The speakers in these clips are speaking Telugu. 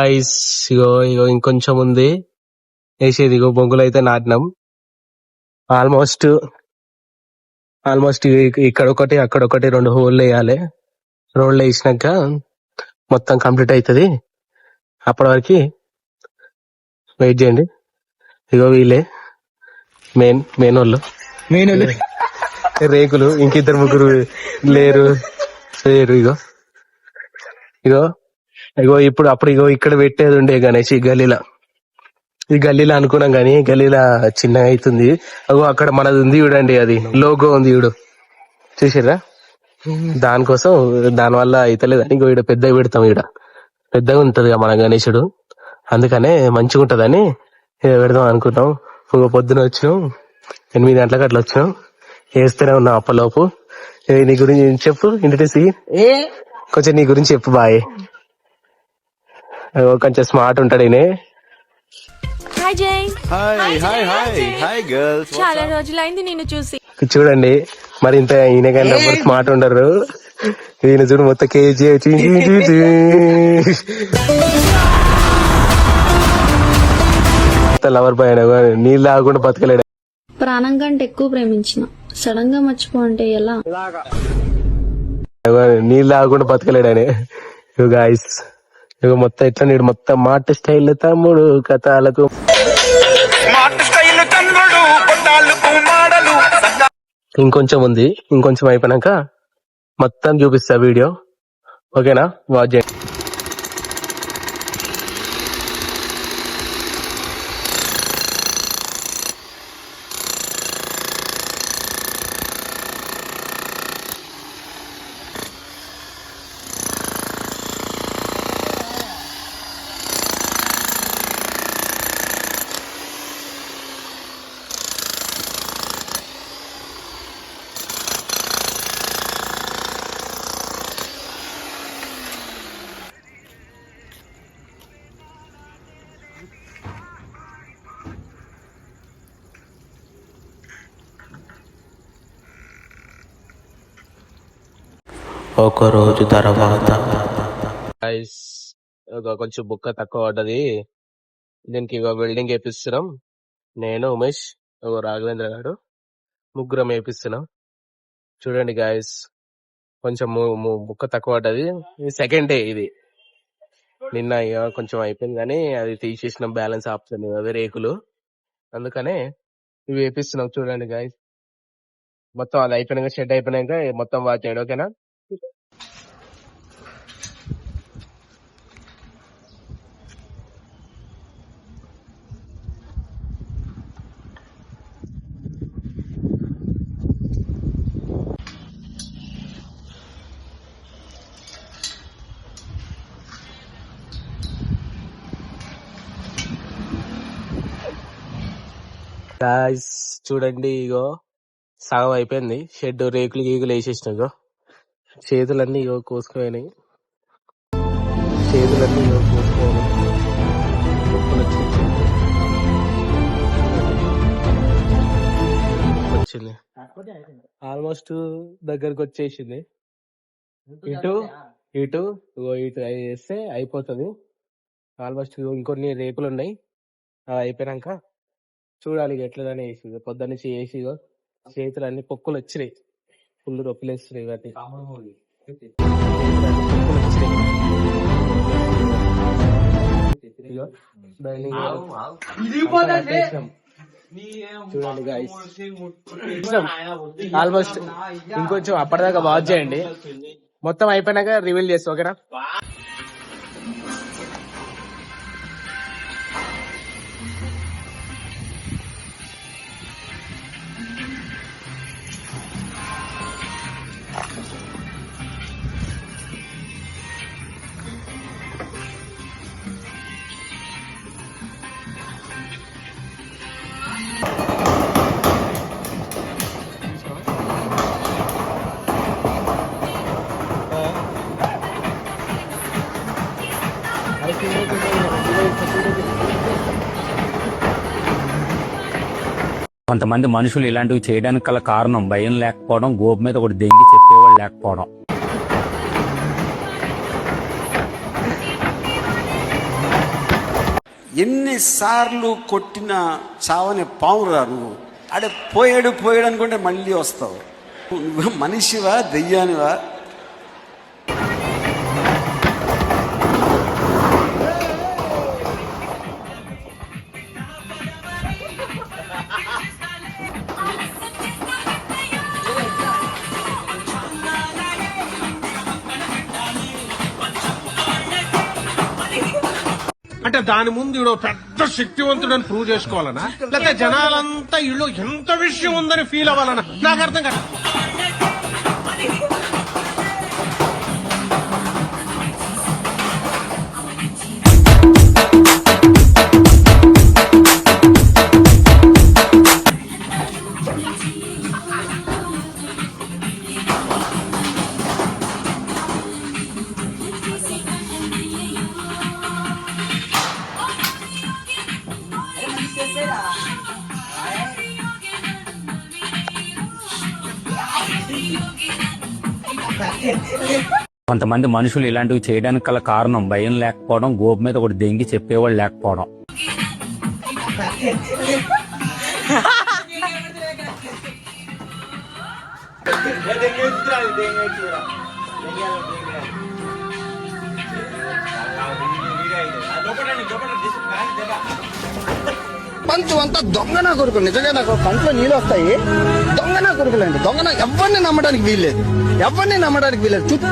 గాయస్ ఇగో ఇగో ఇంకొంచెం ఉంది వేసేది. ఇగో బొంగులు అయితే నాటినాం. ఆల్మోస్ట్ ఇక్కడ ఒకటి అక్కడ ఒకటి 2 హోళ్ళు వేయాలి. రోడ్లు వేసినాక మొత్తం కంప్లీట్ అవుతుంది. అప్పటి వరకు వెయిట్ చేయండి. ఇగో వీళ్ళే మెయిన్ వాళ్ళు రేకులు. ఇంకిద్దరు ముగ్గురు లేరు. ఇగో ఇగో ఇగో అప్పుడు ఇక్కడ పెట్టేది ఉండే గణేష్ ఈ గల్లీలో అనుకున్నాం గానీ గల్లీలో చిన్నగా అవుతుంది. అగో అక్కడ మనది ఉంది చూడండి, అది లోగో ఉంది చూడు, చూసిర్రా? దానికోసం దానివల్ల అయితలేదని ఇంకో పెద్దగా పెడతాం. పెద్దగా ఉంటది మన గణేశుడు, అందుకనే మంచిగా ఉంటదని పెడదాం అనుకుంటాం. పొద్దున వచ్చినాం 8 గంటలకు అట్లా వచ్చినాం. వేస్తూనే ఉన్నాం అప్పలోపు. నీ గురించి చెప్పు, ఇంట్రడ్యూస్ కొంచెం నీ గురించి చెప్పు బాయ్. కొంచెం స్మార్ట్ ఉంటాడు ఈయన. చాలా రోజులైంది నిన్ను చూసి. చూడండి మరి ఇంత ఈయన కానీ ఎవరు స్మార్ట్ ఉండరు. ఈయన చూడు మొత్తం కేజీ లవర్ బాయ్. నీళ్ళు తాగకుండా బతకలేడు. ప్రాణం కంటే ఎక్కువ ప్రేమించిన సడన్ గా మర్చిపో అంటే ఎలా? నీళ్ళు తాగకుండా బతకలేడని. గాయస్ ఇక మొత్తం ఎట్లా నీడు మొత్తం మాట స్టైల్ తమ్ముడు కథలకు. ఇంకొంచెం ఉంది, ఇంకొంచెం అయిపోయినాక మొత్తం చూపిస్తా వీడియో. ఓకేనా? వాచ్ చేయండి. ఒక రోజు తర్వాత కొంచెం బుక్క తక్కువ పడ్డది. దీనికి ఇక వెల్డింగ్ వేపిస్తున్నాం. నేను ఉమేష్ రాఘవేంద్ర గారు ముగ్గురం వేపిస్తున్నాం. చూడండి గాయస్, కొంచెం బుక్క తక్కువ పడ్డది. సెకండ్ డే ఇది. నిన్న ఇక కొంచెం అయిపోయింది కానీ అది తీసేసినాం, బ్యాలెన్స్ ఆపుతుంది అవి రేకులు, అందుకనే ఇవి వేపిస్తున్నాం. చూడండి గాయస్, మొత్తం అది అయిపోయినాక షెడ్ అయిపోయినాక మొత్తం వాచ్ చేయండి. ఓకేనా? గాయ్స్ చూడండి, ఇగో సగం అయిపోయింది షెడ్. రేకులు గీకులు వేసేసిన. ఇగో చేతులన్నీ కోసుకుపోయినాయి. వచ్చింది ఆల్మోస్ట్ దగ్గరకు వచ్చేసింది. ఇటు వేస్తే అయిపోతుంది ఆల్మోస్ట్. ఇంకొన్ని రేకులు ఉన్నాయి, అవి అయిపోయినాక చూడాలి ఎట్లదని వేసి. పొద్దున్న నుంచి వేసి చేతులు అన్ని పొక్కులు వచ్చినాయి, ఫుల్ రొప్పులు వేస్తున్నాయి. వాటి చూడండి గాయ్స్, ఆల్మోస్ట్ ఇంకొంచెం అప్పటిదాకా వాచ్ చేయండి. మొత్తం అయిపోయినాక రివీల్ చేస్తా. ఓకేనా? కొంతమంది మనుషులు ఇలాంటివి చేయడానికి గల కారణం భయం లేకపోవడం, గోపు మీద ఒకటి దెంగి చెప్పేవాళ్ళు లేకపోవడం. ఎన్నిసార్లు కొట్టినా చావని పావురా నువ్వు. అడే పోయాడు అనుకుంటే మళ్ళీ వస్తావు. నువ్వు మనిషివా దెయ్యానివా? అంటే దాని ముందు ఈడో పెద్ద శక్తివంతుడని ప్రూవ్ చేసుకోవాలనా, లేకపోతే జనాలంతా ఇళ్ళు ఎంత విషయం ఉందని ఫీల్ అవ్వాలనా? నాకు అర్థం కాదు. కొంతమంది మనుషులు ఇలాంటివి చేయడానికి గల కారణం భయం లేకపోవడం, గోపు మీద ఒకటి దెంగి చెప్పేవాళ్ళు లేకపోవడం. పంచం అంతా దొంగ నా కొడుకులు. నిజంగా నాకు పంటలో నీళ్ళు వస్తాయి. దొంగ నా కొడుకులండి. దొంగ ఎవరిని నమ్మడానికి వీల్లేదు. చుట్టూ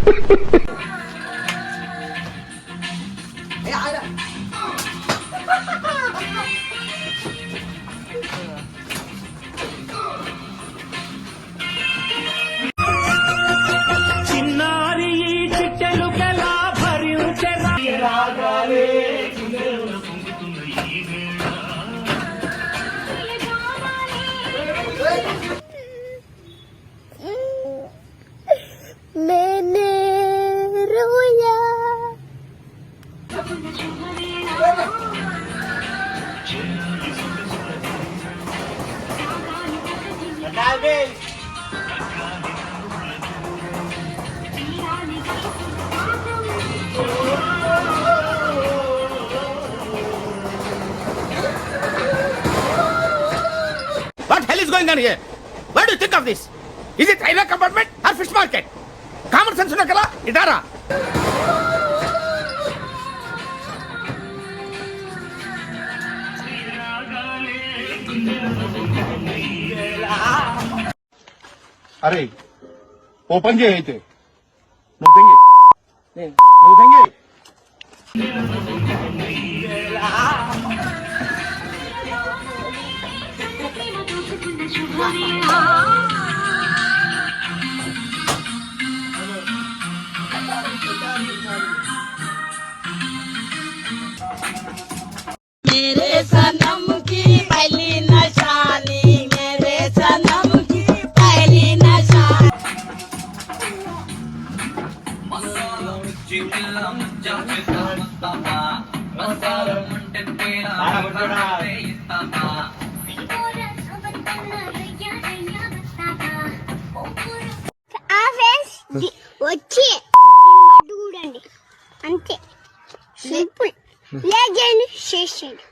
What hell is going on here? What do you think of this? Is it railway compartment or fish market? Common sense ఉన్న కదా ఇటారా. అరే ఓపెన్ చేయి అయితే. నువ్వు దెంగి. मेरे सनम की पहली निशानी, मेरे सनम की पहली निशानी. వచ్చి చూడండి అంతే సింపుల్. లేదండి చేసేయండి.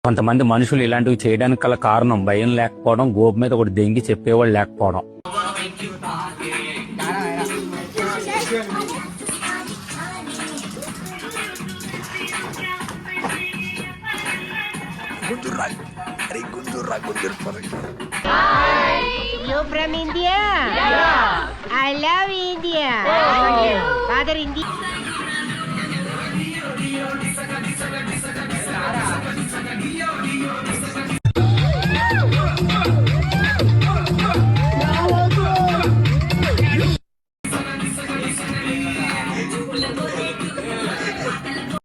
కొంతమంది మనుషులు ఇలాంటివి చేయడానికి గల కారణం భయం లేకపోవడం, గోపు మీద ఒకటి దెంగి చెప్పేవాళ్ళు లేకపోవడం. You're from India? Yeah. I love India. Father India.